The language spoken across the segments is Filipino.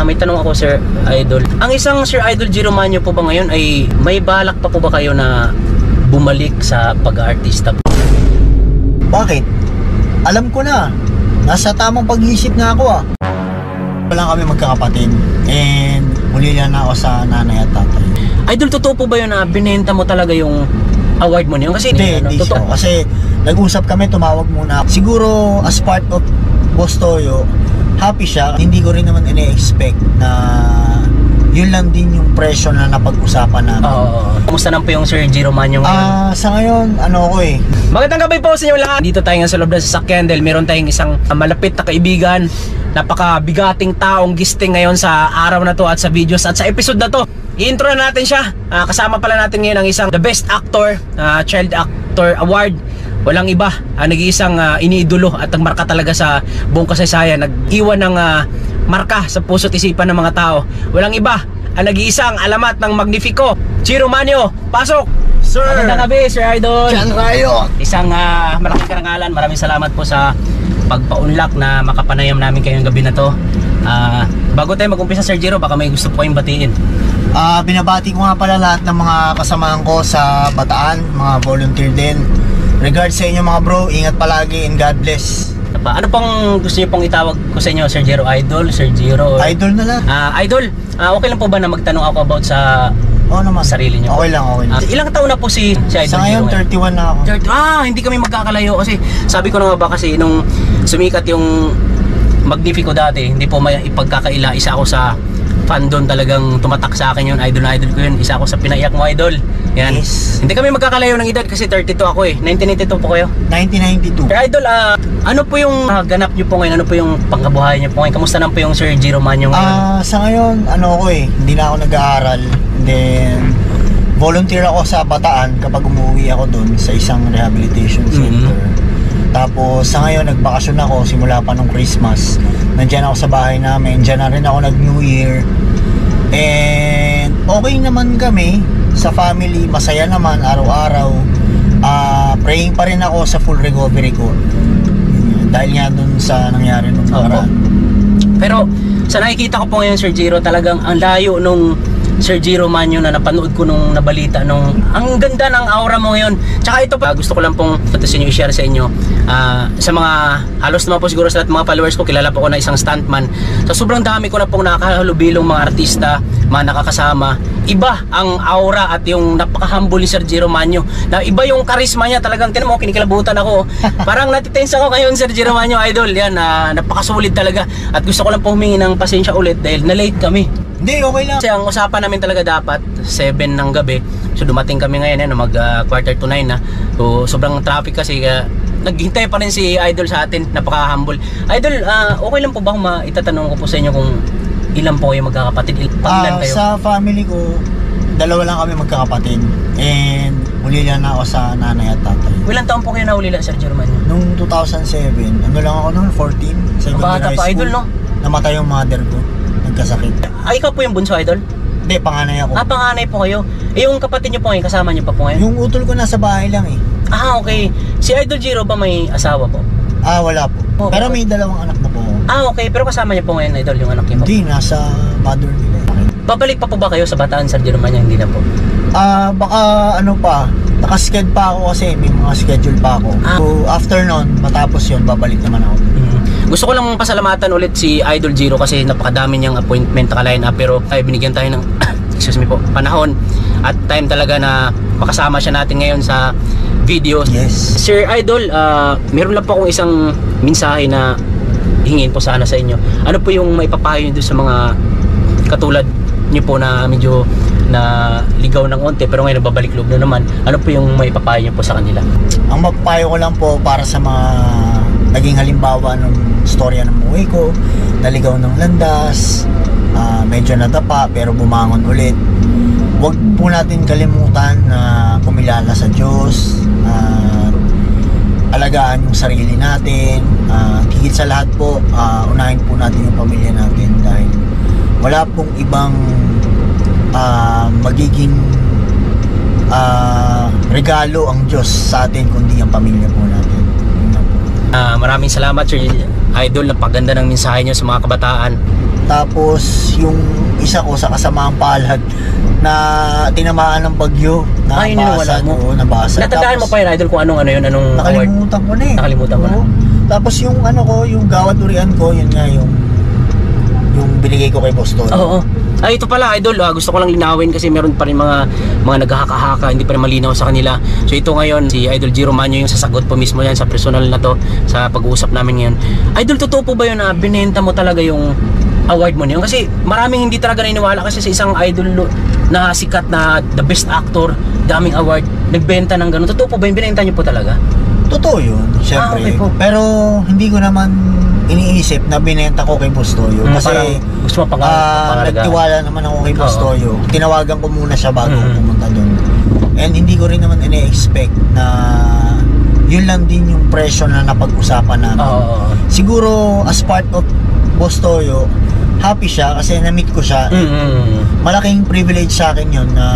May tanong ako, Sir Idol. Ang isang Sir Idol Jiro Manyo po ba ngayon ay may balak pa po ba kayo na bumalik sa pag-aartista? Bakit? Alam ko na. Nasa tamang pag-iisip na ako ah. Wala kami magkakapatid. And muli lang ako sa nanay at tatay. Idol, totoo po ba yun na binenta mo talaga yung award mo niyo? Kasi Hindi siya. Kasi nag-usap kami, tumawag muna. Siguro as part of Boss Toyo, happy siya. Hindi ko rin naman ini-expect na yun lang din yung presyo na napag-usapan namin. Kamusta naman po yung Sir Jiro Manyo ngayon? Sa ngayon, Magandang gabi po sa inyo lahat. Dito tayo nga sa loob ng sasakyan dahil meron tayong isang malapit na kaibigan. Napakabigating taong gisting ngayon sa araw na to at sa videos at sa episode na to. I-intro na natin siya. Kasama pala natin ngayon ang isang The Best Actor, Child Actor Award. Walang iba, nag-iisang iniidolo at nagmarka talaga sa buong kasaysayan. Nag-iwan ng marka sa puso't isipan ng mga tao. Walang iba, nag-iisang alamat ng Magnifico, Jiro Manyo. Pasok! Sir! Magandang gabi, Sir Idol. Diyan tayo! Isang malaking karangalan. Maraming salamat po sa pagpaunlak na makapanayam namin kayong gabi na to. Bago tayo mag-umpisa, Sir Jiro, baka may gusto po kayong batiin. Binabati ko nga pala lahat ng mga kasamahan ko sa Bataan, mga volunteer din. Regards sa inyo mga bro, ingat palagi and God bless. Ano pang gusto niyo pong itawag ko sa inyo, Sir Jiro? Idol, Sir Jiro? Idol na lang. Idol, okay lang po ba na magtanong ako about sa naman. Sarili niyo? Okay lang. Ilang taon na po si Idol sa ngayon, Jiro? 31 na ako. Hindi kami magkakalayo kasi sabi ko na nga ba kasi nung sumikat yung Magnifico dati, hindi po may ipagkakaila. Isa ako sa fan doon, talagang tumatak sa akin yun. Idol na idol ko yun. Isa ako sa pinaiyak mo, Idol. Yan. Yes. Hindi kami magkakalayo ng edad kasi 32 ako eh. 1992 po kayo. 1992. Sir Idol, ano po yung ganap nyo po ngayon? Ano po yung pangkabuhayan nyo po ngayon? Kamusta naman po yung Sir Jiro Manyo ngayon? Sa ngayon, hindi na ako nag-aaral. And then, volunteer ako sa Bataan kapag umuwi ako doon sa isang rehabilitation center. Tapos, sa ngayon, nagbakasyon ako simula pa nung Christmas. Nandiyan ako sa bahay namin. Diyan na rin ako nag-New Year. And, okay naman kami sa family. Masaya naman, araw-araw. Praying pa rin ako sa full recovery ko. Dahil nga dun sa nangyari nung nakaraan. Pero sa nakikita ko po ngayon, Sir Jiro, talagang ang layo nung Sir Jiro Manyo na napanood ko nung nabalita nung ang ganda ng aura mo ngayon. Tsaka ito pa, gusto ko lang pong i-share sa inyo. Sa mga halos naman po siguro sa lahat mga followers ko, kilala po ko na isang stuntman. So sobrang dami ko na pong nakahalubilong mga artista, mga nakakasama. Iba ang aura at yung napaka-humble ni Sir Jiro Manyo. Na iba yung karisma niya, talagang tinan mo, kinikilabutan ako. Parang natitense ako ngayon, Sir Jiro Manyo, Idol. Yan, napakasulit talaga. At gusto ko lang po humingi ng pasensya ulit dahil na-late kami. Hindi, okay lang. Kasi ang usapan namin talaga dapat 7 ng gabi. So dumating kami ngayon mag quarter to 9 na. So sobrang traffic kasi naghintay pa rin si Idol sa atin. Napaka-humble. Idol, okay lang po ba kung itatanong ko po sa inyo kung ilan po kayo magkakapatid? Pangilan kayo? Sa family ko, 2 lang kami magkakapatid. And huli lang ako sa nanay at tatay. Ilang taon po kayo nahulila, Sir Jiro Manyo? Nung 2007, lang ako noon, 14. Second Bata year pa, high Idol, school. no? Namatay yung mother ko. Nagkasakit. Ikaw po yung bunso, Idol? Hindi, panganay ako. Panganay po kayo. Yung kapatid niyo po ngayon, kasama niyo pa po ngayon? Yung utol ko nasa bahay lang eh. Okay. Si Idol Jiro ba may asawa po? Wala po. Pero may 2 anak na po. Okay. Pero kasama niyo po ngayon, Idol, yung anak niyo po? Hindi, nasa mother nila. Babalik pa po ba kayo sa Bataan, Sir Jiro Manyo? Hindi na po. Baka nakasked pa ako kasi may mga schedule pa ako. So after nun, matapos yun, babalik naman ako. Gusto ko lang pasalamatan ulit si Idol Jiro kasi napakadami niyang appointment na line up, pero binigyan tayo ng panahon at time talaga na makasama siya natin ngayon sa videos. Yes. Sir Idol, meron lang po akong isang mensahe na hingin po sana sa inyo. Ano po yung maipapayo niyo sa mga katulad niyo po na medyo na ligaw ng onte pero ngayon babalik loob na naman? Ano po yung maipapayo niyo po sa kanila? Ang mapapayo ko lang po para sa mga naging halimbawa ng storya ng buhay ko, naligaw ng landas, medyo nadapa pero bumangon ulit. Huwag po natin kalimutan na kumilala sa Diyos, alagaan yung sarili natin, higit sa lahat po, unahin po natin yung pamilya natin dahil wala pong ibang magiging regalo ang Diyos sa atin kundi ang pamilya po natin. Maraming salamat, Sir Idol, napaganda ng mensahe nyo sa mga kabataan. Tapos yung isa ko sa kasamaang palad na tinamaan ng bagyo, Ay, nabasag. niwala mo. Oo, nabasag. Natandaan mo pa yun, idol, kung anong yun, anong award? Nakalimutan ko na eh. Nakalimutan mo na. Oo. Tapos yung ano ko, yung gawad durian ko, yun nga yung binigay ko kay Boss Tony. Oo. Ay, ito pala, idol, gusto ko lang linawin kasi meron pa rin mga naghahaka-haka, hindi pa rin malinaw sa kanila. So ito ngayon, si Idol Jiro Manyo yung sasagot po mismo yan sa personal na to, sa pag-uusap namin ngayon. Idol, totoo po ba yun na binenta mo talaga yung award mo niyon? Kasi maraming hindi talaga naniniwala kasi sa isang idol na sikat na the best actor, daming award, nagbenta ng ganun. Totoo po ba yung binenta niyo po talaga? Totoo yun, syempre. Okay po. Pero hindi ko naman iniisip na binenta ko kay Boss Toyo. Kasi Parang gusto mo pangalagaan. nagtiwala naman ako kay Boss Oo. Toyo. Tinawagan ko muna siya bago ako Mhm. pumunta doon. And hindi ko rin naman ini-expect na yun lang din yung presyo na napag-usapan namin. Oo. Siguro as part of Boss Toyo, happy siya kasi na-meet ko siya. Malaking privilege sa akin yun na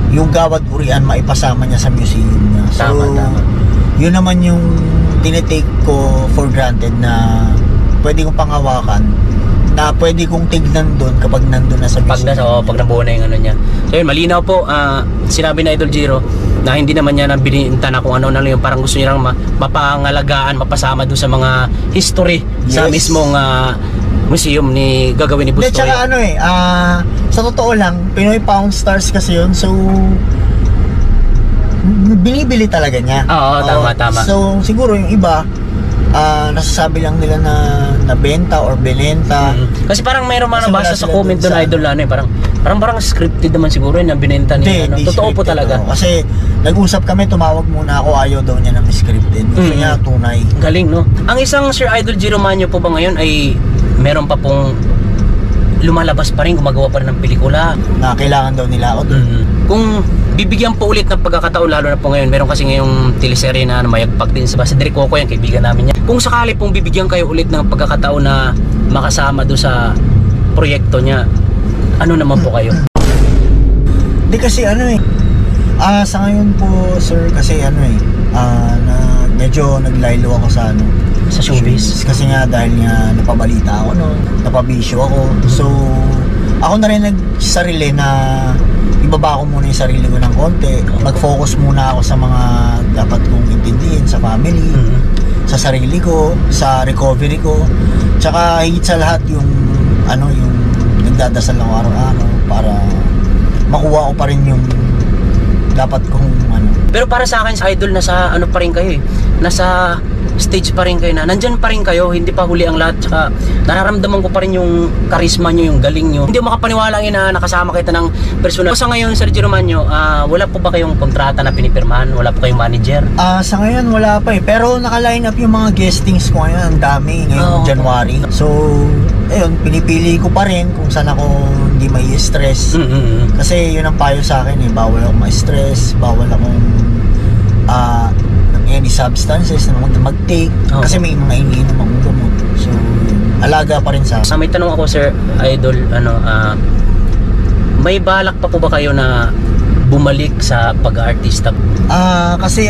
yung gawad urian maipasama niya sa museum niya. So, Tama. yun naman yung tinitake ko for granted na pwede kong panghawakan, na pwede kong tignan doon kapag nandun na sa Pag museum. pag nabuo na yung ano niya. So yun, malinaw po, sinabi na Idol Jiro na hindi naman niya na bininta na kung ano na lang yung parang gusto niya lang mapangalagaan, mapasama doon sa mga history sa Yes. mismong museum ni gagawin ni Hindi, Bustoy. tsaka ano sa totoo lang, Pinoy Pound Stars kasi yun, so binibili talaga niya. Oo, tama. So siguro yung iba, nasasabi lang nila na nabenta or binenta. Kasi parang mayroon mga Kasi nabasa wala sa sila comment dun doon sa Idol ano parang scripted naman siguro yun na binenta niya. Hindi Totoo po scripted, talaga. oo. Kasi nag-usap kami, tumawag muna ako, ayaw daw niya ng scripted. Gusto niya tunay. Galing, no? Ang isang Sir Idol Jiro Manyo po ba ngayon ay meron pa pong lumalabas pa rin, gumagawa pa rin ng pelikula. Na kailangan daw nila ako doon. Kung bibigyan po ulit ng pagkakataon, lalo na po ngayon, meron kasi ngayong teleserye na mayagpag din sa Cedric Coco, yan, kaibigan namin yan. Kung sakali pong bibigyan kayo ulit ng pagkakataon na makasama do sa proyekto niya, ano naman po kayo? Hindi kasi sa ngayon po sir, kasi na medyo naglaylo ako sa Sa showbiz? Kasi nga dahil nga napabalita ako napabisyo ako. So ako na rin nagsarili na ibaba ko muna yung sarili ko ng konti. Mag-focus muna ako sa mga dapat kong intindihin sa family, sa sarili ko, sa recovery ko. Tsaka higit sa lahat yung nagdadasal ako araw-araw para makuha ko pa rin yung dapat kong Pero para sa akin, sa Idol, nasa ano pa rin kayo eh. Nasa stage pa rin kayo na. Nandyan pa rin kayo, hindi pa huli ang lahat. Tsaka nararamdaman ko pa rin yung karisma nyo, yung galing nyo. Hindi mo makapaniwala na nakasama kita ng personal. Sa ngayon, Sir Jiro Manyo, wala po ba kayong kontrata na pinipirmahan? Wala po kayong manager? Sa ngayon wala pa eh. Pero naka-line up yung mga guestings ko ngayon. Ang dami ngayong January. So, ayun, pinipili ko pa rin kung saan ako hindi may stress. Kasi yun ang payo sa akin eh. Bawal akong ma-stress, bawal akong ng any substances na mag-take. Kasi may mga iniinom akong gamot. So, alaga pa rin sa May tanong ako, Sir Idol, may balak pa po ba kayo na bumalik sa pag-aartista? Kasi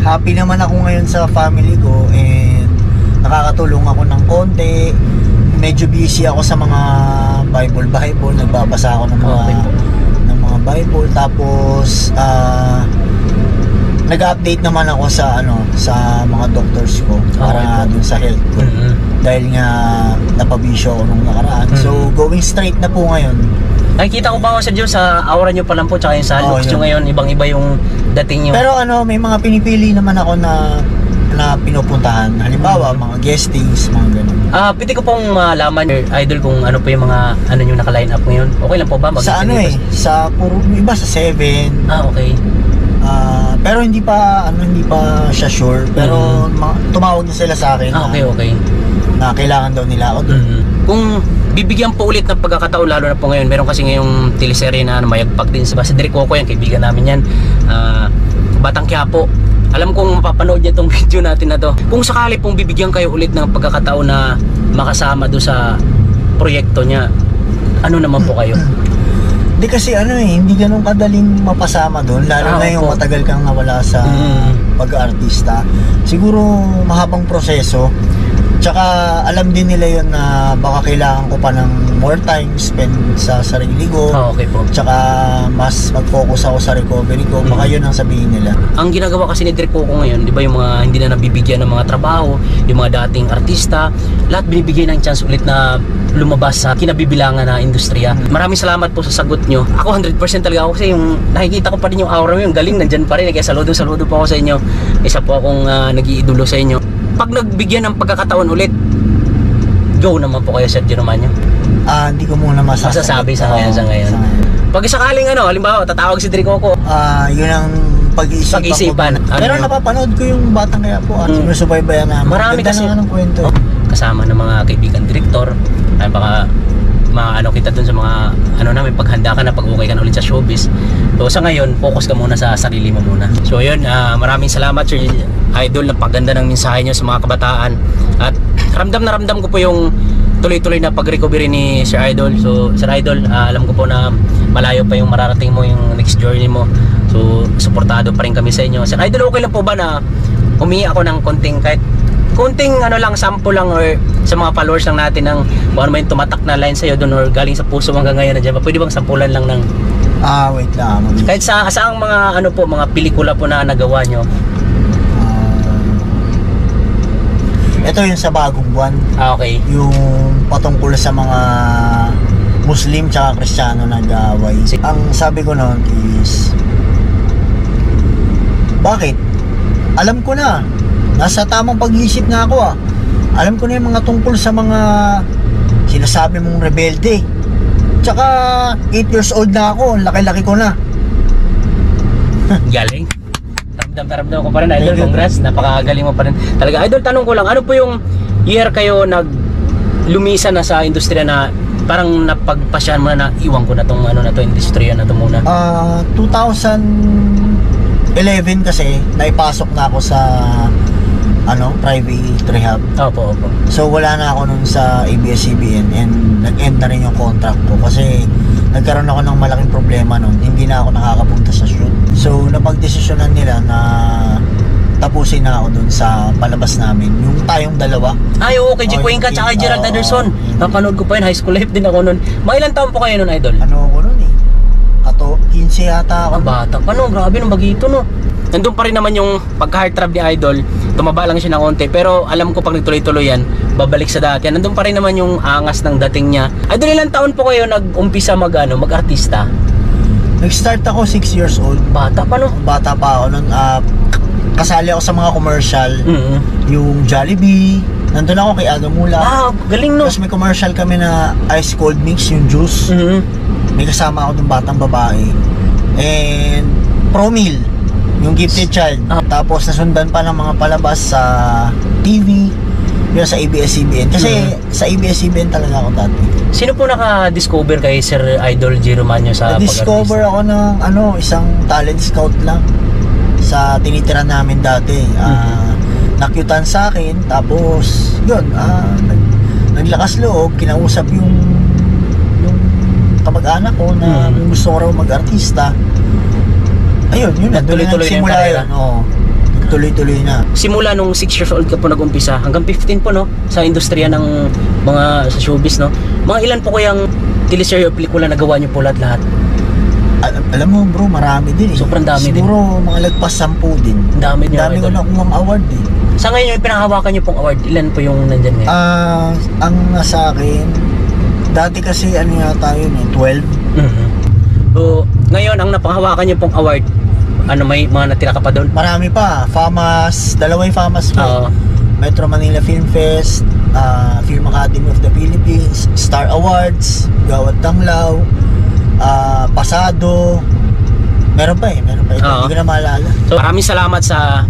happy naman ako ngayon sa family ko and nakakatulong ako ng konti. Medyo busy ako sa mga Bible, nagbabasa ako ng mga Bible. Tapos nag-update naman ako sa sa mga doctors ko para dun sa health ko. Dahil nga napabisyo ako nung nakaraan. So going straight na po ngayon. Nakikita ko ba sa Diyos sa aura nyo pa lang po tsaka yung sa looks nyo ngayon, ibang-iba yung dating nyo. Pero may mga pinipili naman ako na pinupuntahan. Halimbawa, mga guestings, mga ganun. Pwede ko pong malaman, Idol, kung ano po yung mga nyo naka-line up ngayon. Okay lang po ba? Sa sa puro iba sa 7. Okay. Pero hindi pa siya sure. Pero tumawag na sila sa akin. Okay. Na kailangan daw nila ako doon. Kung bibigyan po ulit ng pagkakataon, lalo na po ngayon, meron kasi ngayong teleserye na mayagpag din sa Cedric Coco, yan, kaibigan namin yan. Batang Quiapo. Alam kong mapapanood niya tong video natin na to. Kung sakali pong bibigyan kayo ulit ng pagkakataon na makasama do sa proyekto niya, ano naman po kayo? Hindi kasi hindi ganun kadaling mapasama doon, lalo na yung matagal kang nawala sa pag-aartista. Siguro mahabang proseso. Tsaka alam din nila yun na baka kailangan ko pa ng more time spend sa sarili ko. Okay po. Tsaka mas mag-focus ako sa recovery ko. Baka yun ang sabihin nila. Ang ginagawa kasi ni Direk Coco ngayon, di ba, yung mga hindi na nabibigyan ng mga trabaho, yung mga dating artista, lahat binibigyan ng chance ulit na lumabas sa kinabibilangan na industriya. Maraming salamat po sa sagot nyo. Ako 100% talaga ako kasi yung nakikita ko pa rin yung aura mo, yung galing nandyan pa rin. Kaya saludo po ako sa inyo. Isa po akong nag-iidolo sa inyo. Pag nagbigyan ng pagkakataon ulit, go naman po kayo sa Giro Manyo. Hindi ko muna Masasabi sa ngayon. Pag sakaling halimbawa, tatawag si Direk Coco. Yun ang pag-iisipan ko. Pero napapanood ko yung Batang Quiapo at sinusubaybayan namin. Marami kasi ng kwento. Kasama ng mga kaibigan direktor, ay baka maano kita dun sa mga namin paghanda ka na pag okay ka na ulit sa showbiz. So sa ngayon, focus ka muna sa sarili mo muna. So yun, maraming salamat Sir Idol, napaganda ng mensahe nyo sa mga kabataan. At ramdam na ramdam ko po yung tuloy-tuloy na pag-recovery ni Sir Idol. So Sir Idol, alam ko po na malayo pa yung mararating mo, yung next journey mo. So suportado pa rin kami sa inyo. Sir Idol, okay lang po ba na humingi ako ng konting lang, sample lang, or sa mga followers lang natin ng kung ano may tumatak na line sa'yo doon or galing sa puso hanggang ngayon na dyan, pwede bang sampulan lang ng wait lang. kahit sa saang mga mga pelikula po na nagawa nyo? Ito yung sa Bagong Buwan. Okay. Yung patungkol sa mga Muslim tsaka Kristiyano nag-away. Ang sabi ko noon is, bakit? Alam ko na, nasa tamang pag-iisip na ako Alam ko na yung mga tungkol sa mga sinasabi mong rebelde. Tsaka 8 years old na ako, laki-laki ko na. Galing. Taramdam ko pa rin, Idol. Congrats, napakagaling mo pa rin. Talaga, Idol, tanong ko lang, ano po yung year kayo lumisa na sa industriya na parang napagpasyahan mo na iwan ko na tong industriya na to muna? 2011 kasi naipasok na ako sa private rehab. Opo. So wala na ako nun sa ABS-CBN and nag-end na rin yung contract ko kasi nagkaroon ako ng malaking problema nun. Hindi na ako nakakapunta sa shoot. So napagdesisyonan nila na tapusin na ako dun sa palabas namin. Yung tayong dalawa. Ay, oo, kay G. Cuenca at Gerald Anderson. Napanood ko pa yun, high school life din ako nun. Mga ilang taon po kayo nun, Idol? Ako nun 15 yata ako. Bata pa no, grabe nung bagito no. Nandun pa rin naman yung pagka-heartthrob ni Idol. Tumaba lang siya ng konti, pero alam ko pag nagtuloy-tuloy yan, babalik sa dati. Nandun pa rin naman yung angas ng dating niya. Idol, ilang taon po kayo nag-umpisa mag-artista? Nag-start ako 6 years old. Bata pa no? Bata pa ako nun. Kasali ako sa mga commercial. Yung Jollibee. Nandun ako kay Aga Mula. Galing no. Tapos may commercial kami na ice cold mix, yung juice. May kasama ako ng batang babae. And Promil, yung gifted child. Tapos nasundan pa ng mga palabas sa TV, yun sa ABS-CBN. Kasi sa ABS-CBN talaga ako dati. Sino po naka-discover kay Sir Idol Giro Manyo sa pag-artista? Discover ako ng isang talent scout lang sa tinitira namin dati. Nakyutan sa akin, tapos yun, naglakas loob, kinausap yung kamag-anak ko na gusto ko raw mag-artista. Ayun, yun. Nagtuloy-tuloy na yung karera. Tuloy-tuloy na. Simula nung 6 years old ka po nag-umpisa, hanggang 15 po no, sa industriya ng mga sa showbiz no. Mga ilan po kayang teleserye o pelikula na gawa niyo po lahat? Alam mo bro, marami din Sobrang dami din. Siguro mga lagpas 10 din. Dami ko na akong award eh. Sa ngayon yung pinanghawakan niyo pong award, ilan po yung nandyan ngayon? Ang nasa akin, dati kasi yata yun 12. So, ngayon ang napanghawakan niyo pong award, may mga natira ka pa doon? Marami pa. FAMAS, dalawang FAMAS ko. Metro Manila Film Fest, Film Academy of the Philippines, Star Awards, Gawad Tanglaw, Pasado. Meron pa ito. Hindi ko na maalala. So, maraming salamat sa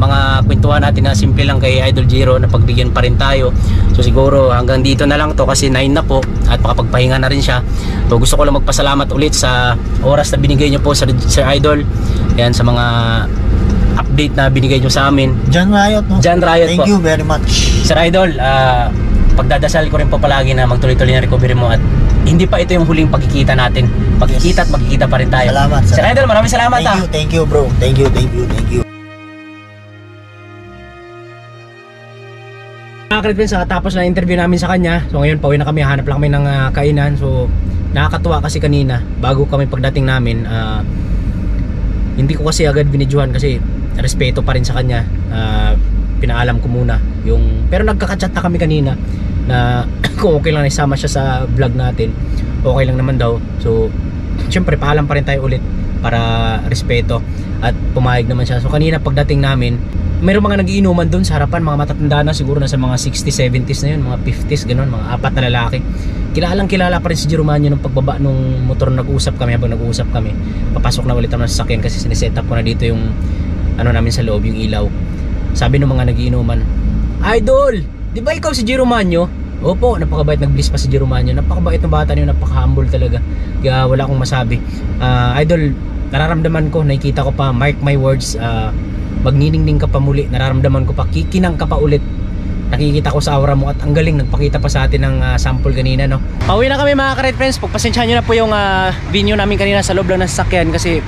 mga kwentuhan natin na simple lang kay Idol Giro na pagbigyan pa rin tayo. So siguro hanggang dito na lang to kasi 9 na po at makapagpahinga na rin siya. So gusto ko lang magpasalamat ulit sa oras na binigay niyo po sa Sir Idol. Yan sa mga update na binigay niyo sa amin. John Riot no? John Riot Thank po. you very much. Sir Idol, pagdadasal ko rin po palagi na magtuloy-tuloy na recovery mo at hindi pa ito yung huling pagkikita natin. Pagkikita at magkikita pa rin tayo. Salamat. Sir Idol, maraming salamat. Thank you bro. Thank you. mga ka-friends, tapos na interview namin sa kanya. So ngayon pauwi na kami, hanap lang kami ng kainan. So nakakatuwa kasi kanina bago kami pagdating namin, hindi ko kasi agad binidyohan kasi respeto pa rin sa kanya. Pinaalam ko muna yung, pero nagkaka-chat na kami kanina na kung okay lang isama siya sa vlog natin, okay lang naman daw. So syempre paalam pa rin tayo ulit para respeto, at pumayag naman siya. So kanina pagdating namin, mayroong mga nagiinuman doon sa harapan, mga matatanda na, siguro nasa mga 60s, 70s na yun, mga 50s, ganun, mga 4 na lalaki. Kilala pa rin si Jeromanyo nung pagbaba nung motor. Nag-uusap kami, habang nag-uusap kami, papasok na ulit ako ng sasakyan kasi siniset up ko na dito yung ano namin sa loob, yung ilaw. Sabi ng mga nagiinuman, "Idol, di ba ikaw si Jeromanyo?" Opo, napakabait, nag-bliss pa si Jeromanyo. Napakabait ng bata niyo, napaka-humble talaga. Kaya wala akong masabi. Idol, nararamdaman ko, nakikita ko pa, mark my words, magniningning ka pa muli, nararamdaman ko pa, kikinang ka pa ulit. Nakikita ko sa aura mo, at ang galing, nagpakita pa sa atin ng sample kanina, no? Pauwi na kami mga ka-Red Friends. Pagpasensyahan nyo na po yung video namin kanina sa loob lang ng sasakyan kasi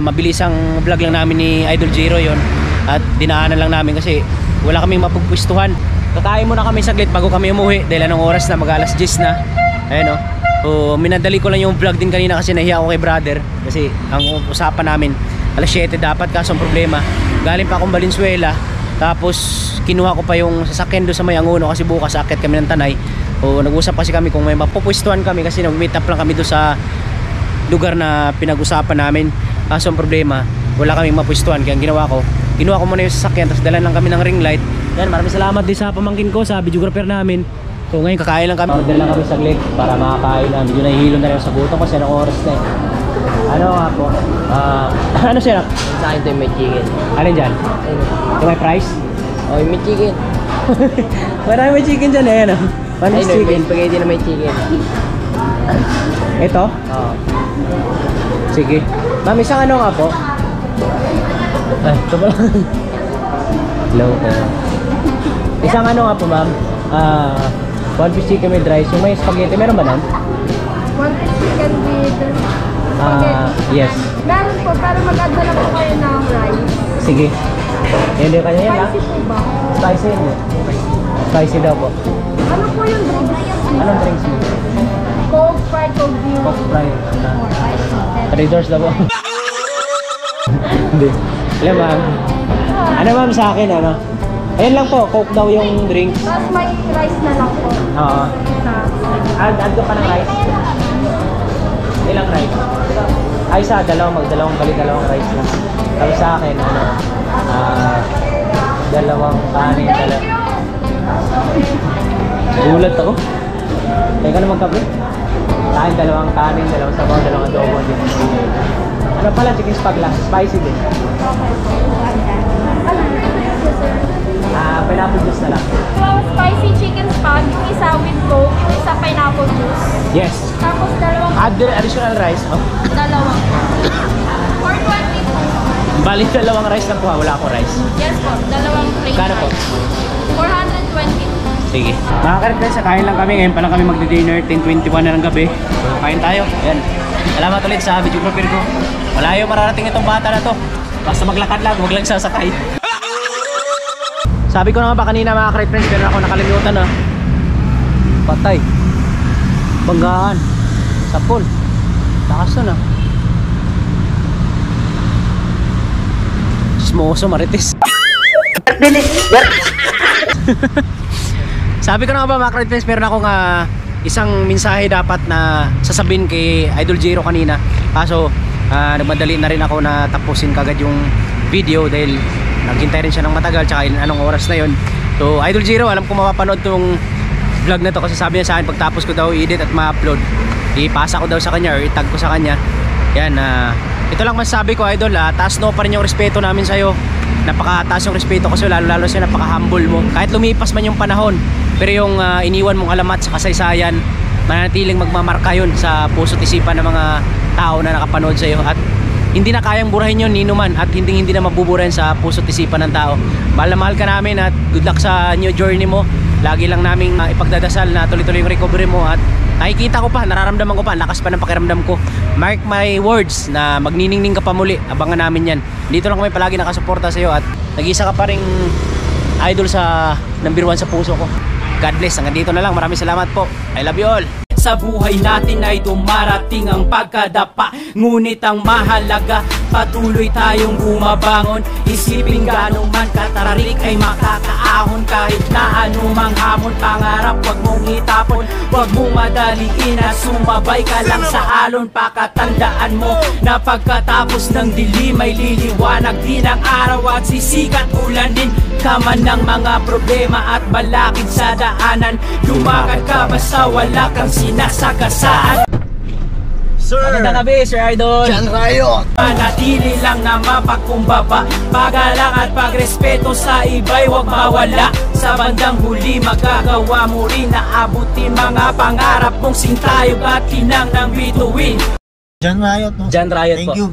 mabilis ang vlog lang namin ni Idol Jiro yon, at dinaanan lang namin kasi wala kaming mapagpwistuhan. Kakain muna kami saglit bago kami umuwi dahil anong oras na, mag-alas 10 na. Ayun, no? So minadali ko lang yung vlog din kanina kasi nahiya ako kay brother kasi ang usapan namin alas 7 dapat, kaso ang problema galing pa akong Valenzuela, tapos kinuha ko pa yung sasakyan doon sa may Anguno kasi bukas akit kami ng Tanay. O nag-usap kasi kami kung may mapupwestuhan kami kasi nag-meet up lang kami doon sa lugar na pinag-usapan namin. Kaso ang problema, wala kaming mapwestuhan, kaya ang ginawa ko, kinuha ko muna yung sasakyan, tapos dalan lang kami ng ring light. Yan, maraming salamat din sa pamangkin ko, sa videographer namin. So ngayon kakain lang kami, order lang kami saglit para makakain na. Medyo nahihilo na rin sa gutom kasi anong oras na eh. Ano nga po? Ano siya? Sa akin ito yung may chicken. Alin dyan? Yung may price? Oh, yung may chicken. Marami may chicken dyan eh, ano? One Ayun, chicken. may spaghetti na may chicken. Ito? Oo. Sige. Ma'am, isang ano nga po? Ay, ito ba? Hello. Isang ano nga po, ma'am? One piece chicken with rice. Yung may spaghetti, meron ba nun? One piece chicken with spaghetti. Yes. Meron po, pero mag-add na lang po kayo ng rice. Sige. Yan din kanya yan, ha? Spicy po ba? Spicy yun. Spicy daw po. Ano po yung drinks? Anong drinks mo? Coke, Sprite, Coke Zero. Coke Sprite. 3 doors daw po. Hindi. Alam ma'am. Ano ma'am sa akin, ano? Ayan lang po, Coke daw yung drinks. Tapos may rice na lang po. Oo. Add ko pa ng rice. Ilang rice? Ay, dalawang balik, dalawang rice lang. Tapos sa akin, ano, dalawang kanin, gulat ako. Teka na magkape. Kain, dalawang kanin, dalawang sabaw, dalawang adobo. Ano pala, chicken spag lang, spicy din. Pineapple juice na lang. Spicy chicken spag, yung isa with Coke, yung isa pineapple juice. Yes. Tapos dalawang Additional rice, oh. dalawang. 420 po. Bali, dalawang rice lang po, wala akong rice. Yes po, dalawang plain Kano po? rice. 420. Sige. Mga ka-friends, kain lang kami. Ngayon pa lang kami magdi-dinner. 10:21 na ng gabi. So, kain tayo. Ayan. Salamat ulit sa videographer ko. Malayo mararating itong bata na to. Basta maglakad lang, huwag lang sasakay. Sabi ko na nga ba kanina mga ka-friends, pero ako nakalimutan na. Patay. Banggaan. Sapol. Takas na. Smoso marites. Sabi ko na nga ba mga ka-friends, meron akong isang mensahe dapat na sasabihin kay Idol Jiro kanina. Kaso nagmadali na rin ako na tapusin kagad yung video dahil naghintay rin siya ng matagal, tsaka anong oras na yon. So Idol Jiro, alam ko mapapanood tong vlog na to kasi sabi niya sa akin pagtapos ko daw i-edit at ma-upload, ipasa ko daw sa kanya or itag ko sa kanya. Yan, ito lang masasabi ko Idol, taas no pa rin yung respeto namin sa'yo. Napakataas yung respeto kasi lalo siya, napaka-humble mo. Kahit lumipas man yung panahon, pero yung iniwan mong alamat sa kasaysayan, mananatiling magmamarka yun sa puso't isipan ng mga tao na nakapanood sa iyo, at hindi na kayang burahin yun nino man, at hindi na mabuburahin sa puso't isipan ng tao. Mahal na mahal ka namin at good luck sa new journey mo. Lagi lang naming ipagdadasal na tuloy-tuloy yung recovery mo, at nakikita ko pa, nararamdaman ko pa, lakas pa ng pakiramdam ko. Mark my words na magniningning ka pa muli. Abangan namin yan. Dito lang kami palagi nakasuporta sa iyo, at nag-isa ka pa ring idol sa number 1 sa puso ko. God bless. Hanggang dito na lang. Maraming salamat po. I love you all. Sa buhay natin ay dumarating ang pagkadapa, ngunit ang mahalaga, patuloy tayong bumabangon. Isipin ganong man katararik ay makakaahon, kahit na anumang hamon. Pangarap wag mong itapon, wag mong madaliin at sumabay ka lang sa alon. Pakatandaan mo na pagkatapos ng dilim ay liliwanag din ang araw at sisikat ulanin ka man ng mga problema at balakid sa daanan. Lumakad ka basta wala kang sinasagasaan. Sir! Magandang gabi, Sir Idol. John Riot! Manatili lang na mapagkumbaba, pagalang at pagrespeto sa iba'y huwag mawala. Sa bandang huli magagawa mo rin na abutin mga pangarap mong sintayog at kinang ng bituin. John Riot, no? John Riot Thank po. you.